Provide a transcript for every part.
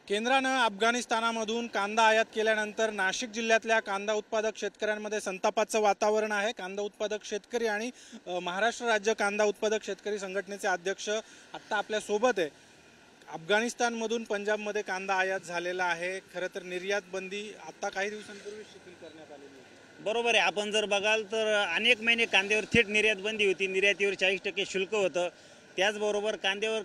केंद्रानं अफगाणिस्तानामधून कांदा आयात केल्यानंतर नाशिक जिल्ह्यातल्या कांदा उत्पादक शेतकऱ्यांमध्ये संतापाचं वातावरण आहे। कांदा उत्पादक शेतकरी आणि महाराष्ट्र राज्य कांदा उत्पादक शेतकरी संघटनेचे अध्यक्ष आत्ता आपल्या सोबत आहे। अफगाणिस्तानमधून पंजाबमध्ये कांदा आयात झालेला आहे। खरं तर निर्यात बंदी आता काही दिवसांपूर्वी शिथिल करण्यात आलेली आहे। बरोबर आहे। आपण जर बघाल तर अनेक महिने कांद्यावर थेट निर्यात बंदी होती। निर्यातीवर 40% शुल्क होतं। त्याचबरोबर कांद्यावर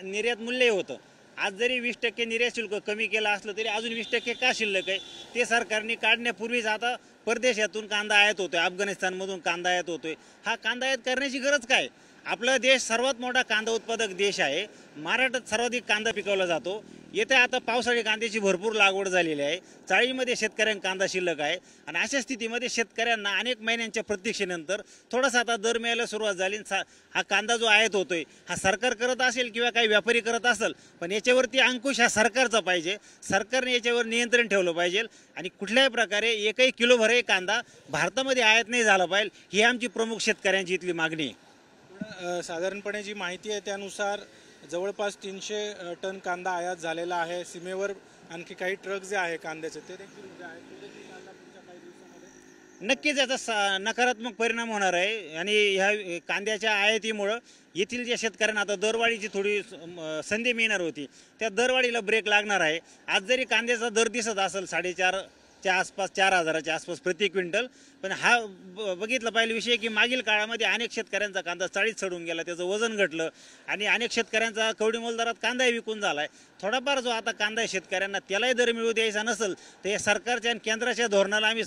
निर्यात मूल्य होतं। आज जरी 20% निर्यात शुल्क कमी केलं असलं तरी अजून 20% का शिल्लक आहे ते सरकारने काढण्यापूर्वीच आता परदेशातून कांदा आयात होतोय, अफगाणिस्तानमधून कांदा आयात होतोय। हा कांदा आयात करण्याची गरज काय? आपला देश सर्वात मोठा कांदा उत्पादक देश आहे। महाराष्ट्रात सर्वाधिक कांदा पिकवला जातो। येथे आता पावसाळी कांद्याची भरपूर लागवड झालेली आहे। चाळीमध्ये शेतकऱ्यांना कांदा शिल्लक आहे आणि अशा स्थितीमध्ये शेतकऱ्यांना अनेक महिन्यांच्या प्रतीक्षेनंतर थोडासा आता दर मिळायला सुरुवात झाली। हा कांदा जो आयात होतोय हा सरकार करत असेल किंवा काही व्यापारी करत असेल, पण याच्यावरती अंकुश हा सरकारचा पाहिजे। सरकारने याच्यावर नियंत्रण ठेवलं पाहिजे आणि कुठल्याही प्रकारे एकही किलोभरही कांदा भारतामध्ये आयात नाही झाला पाहिजे, ही आमची प्रमुख शेतकऱ्यांची इथली मागणी आहे। साधारणपणे जी माहिती आहे त्यानुसार जवळपास 300 टन कांदा आयात झालेला आहे। सीमेवर आणखी काही ट्रक जे आहे कांद्याचे ते देखील उभे आहेत। कांदा पुढच्या काही दिवसांमध्ये नक्कीच याचा नकारात्मक परिणाम होणार आहे आणि ह्या कांद्याच्या आयातीमुळं येथील ज्या शेतकऱ्यांना आता दरवाढीची थोडी संधी मिळणार होती त्या दरवाढीला ब्रेक लागणार आहे। आज जरी कांद्याचा दर दिसत असेल 4,500च्या आसपास, 4,000च्या आसपास प्रति क्विंटल, पण हा बघितला पाहिजे विषय की मागील काळामध्ये अनेक शेतकऱ्यांचा कांदा चाळीत चढून गेला, त्याचं वजन घटलं आणि अनेक शेतकऱ्यांचा कवडी मोलदरात कांदाही विकून झाला आहे। थोडाफार जो आता कांदा आहे शेतकऱ्यांना त्यालाही दर मिळू द्यायचा नसेल तर या सरकारच्या आणि केंद्राच्या धोरणाला आम्ही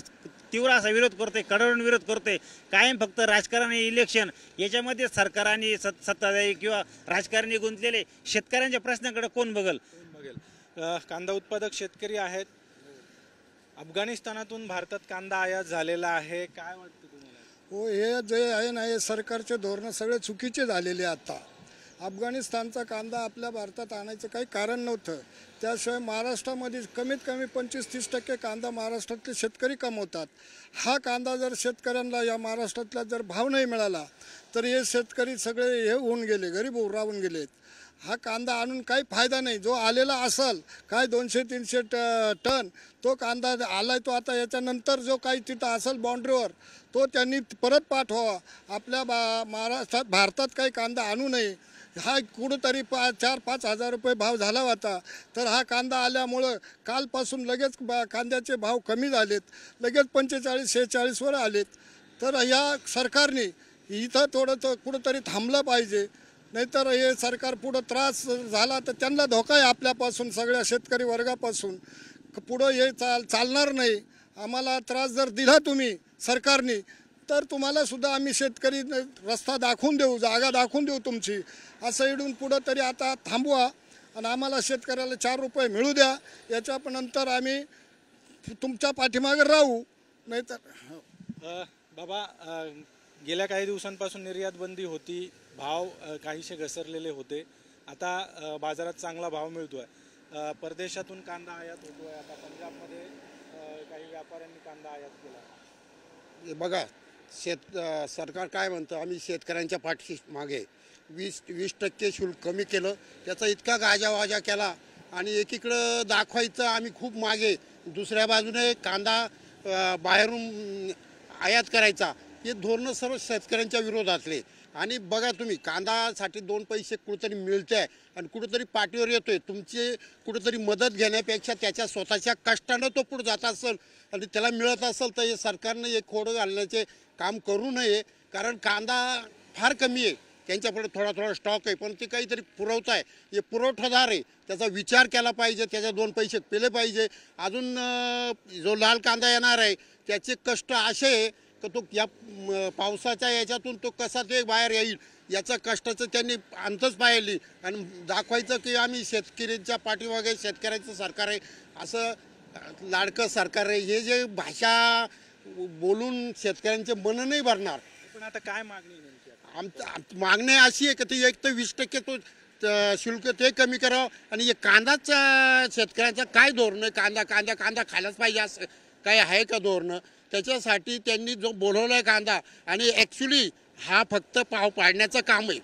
तीव्र असा विरोध करतोय, कडाडून विरोध करतोय। कायम फक्त राजकारण आणि इलेक्शन याच्यामध्ये सरकार आणि सत्ताधारी किंवा राजकारणी गुंतलेले शेतकऱ्यांच्या प्रश्नाकडे कोण बघेल? कांदा उत्पादक शेतकरी आहेत। अफगाणिस्तानातून भारतात कांदा आयात झालेला आहे, काय वाटतं तुम्हाला? हो, हे जे आहे ना हे सरकारचे धोरण सगळे चुकीचे झालेले आता। अफगाणिस्तानचा कांदा आपल्या भारतात आणायचं काही कारण नव्हतं। त्याशिवाय महाराष्ट्रामध्ये कमीत कमी 25-30% कांदा महाराष्ट्रातले शेतकरी कमवतात। हा कांदा जर शेतकऱ्यांना या महाराष्ट्रातला जर भाव नाही मिळाला तर हे शेतकरी सगळे हे होऊन गेले, गरीब होऊन राहून गेलेत। हा कांदा आणून काही फायदा नाही। जो आलेला असेल काय 200-300 टन तो कांदा आलाय, तो आता याच्यानंतर जो काही तिथं असेल बाउंड्रीवर तो त्यांनी परत पाठवावा। आपल्या महाराष्ट्रात भारतात काही कांदा आणू नये। हा कुठंतरी 4-5 हजार रुपये भाव झाला होता, तर हा कांदा आल्यामुळं कालपासून लगेच कांद्याचे भाव कमी झालेत, लगेच 45-46वर आलेत। तर या सरकारने इथं थोडं कुठंतरी थांबलं पाहिजे, नाहीतर हे सरकार पुढं त्रास झाला तर त्यांना धोका आहे आपल्यापासून, सगळ्या शेतकरी वर्गापासून। पुढं हे चालणार नाही। आम्हाला त्रास जर दिला तुम्ही सरकारने तर तुम्हाला सुद्धा आम्ही शेतकरी रस्ता दाखवून देऊ, जागा दाखवून देऊ तुमची। असं इडून पुढं तरी आता थांबवा आणि आम्हाला शेतकऱ्याला 4 रुपये मिळू द्या। याच्या नंतर आम्ही तुमच्या पाठीमागे राहू। नाहीतर बाबा, गेल्या काही दिवसांपासून निर्यात बंदी होती, भाव काहीसे घसरलेले होते। आता बाजारात चांगला भाव मिळतोय। परदेशातून कांदा आयात होतोय। आता पंजाबमध्ये काही व्यापाऱ्यांनी कांदा आयात केला। बघा, सरकार काय म्हणतं, आम्ही शेतकऱ्यांच्या पाठी मागे 20% शुल्क कमी केलं, त्याचा इतका गाजावाजा केला आणि एकीकडं दाखवायचं आम्ही खूप मागे, दुसऱ्या बाजूने कांदा बाहेरून आयात करायचा। हे धोरणं सर्व शेतकऱ्यांच्या विरोधातले। आणि बघा तुम्ही, कांदासाठी 2 पैसे कुठंतरी मिळते आहे आणि कुठंतरी पाठीवर येतोय। तुमची कुठंतरी मदत घेण्यापेक्षा त्याच्या स्वतःच्या कष्टानं तो पुढे जात असेल आणि त्याला मिळत असेल तर हे सरकारनं एक खोडं घालण्याचे काम करू नये। कारण कांदा फार कमी आहे, त्यांच्याकडे थोडा स्टॉक आहे, पण ते काहीतरी पुरवत आहे, हे पुरवठादार आहे, त्याचा विचार केला पाहिजे, त्याच्या 2 पैसे पेले पाहिजे। अजून जो लाल कांदा येणार आहे त्याचे कष्ट असे आहे की तो या पावसाच्या याच्यातून तो कसा ते बाहेर येईल याचं कष्टाचं त्यांनी अंतच पाहिली आणि दाखवायचं की आम्ही शेतकऱ्यांच्या पाठीमागे, शेतकऱ्याचं सरकार आहे, असं लाडकं सरकार आहे। हे जे भाषा बोलून शेतकऱ्यांचे मन नाही भरणार। पण आता काय मागणी नेमकी? मागणी अशी आहे की ते एक तर 20% तो शुल्क ते कमी करावं आणि हे कांदाचा शेतकऱ्याचं काय धोरण आहे? कांदा खायलाच पाहिजे असं काय आहे का धोरणं? त्याच्यासाठी त्यांनी जो बोलवला आहे कांदा, आणि ॲक्च्युली हा फक्त पाव पाडण्याचं काम आहे,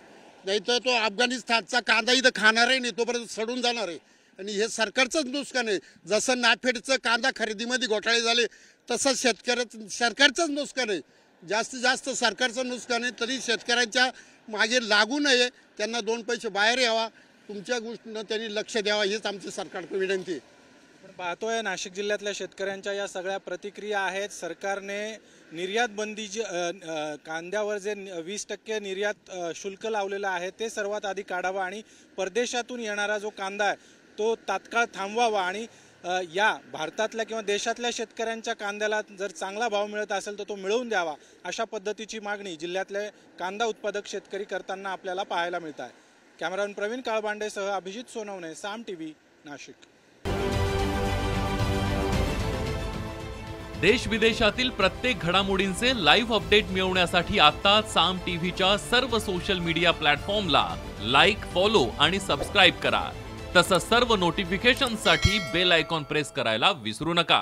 नाही तर तो अफगाणिस्तानचा कांदा इथं खाणार आहे नाही, तोपर्यंत सडून जाणार आहे। आणि हे सरकारचंच नुकसान आहे. जसं नाफेडचं कांदा खरेदीमध्ये घोटाळे झाले तसं सरकारचंच नुकसान आहे. जास्तीत जास्त सरकारचं नुकसान आहे. तरी शेतकऱ्यांच्या मागे लागू नये, त्यांना 2 पैसे बाहेर यावा, तुमच्या गोष्टीनं त्यांनी लक्ष द्यावा, हीच आमची सरकारकडे विनंती आहे. पण पाहतोय नाशिक जिल्ह्यातल्या शेतकऱ्यांच्या या सगळ्या प्रतिक्रिया आहेत. सरकारने निर्यात बंदीची कांद्यावर जे 20% निर्यात शुल्क लावलेलं आहे ते सर्वात आधी काढावं आणि परदेशातून येणारा जो कांदा आहे तो तात्काळ थांबवावा आणि या भारतातल्या किंवा देशातल्या शेतकऱ्यांच्या कांद्याला जर चांगला भाव मिळत असेल तर तो मिळवून द्यावा, अशा पद्धतीची मागणी जिल्ह्यातले कांदा उत्पादक शेतकरी करताना आपल्याला पाहायला मिळत आहे. कॅमेरामॅन प्रवीण काळबांडेसह अभिजित सोनवणे, साम टीव्ही, नाशिक. देश विदेशातील प्रत्येक घडामोडींचे लाईव्ह अपडेट मिळवण्यासाठी आता साम टीव्हीच्या सर्व सोशल मीडिया प्लॅटफॉर्मला लाईक, फॉलो आणि सबस्क्राईब करा. तसंच सर्व नोटिफिकेशनसाठी बेल आयकॉन प्रेस करायला विसरू नका.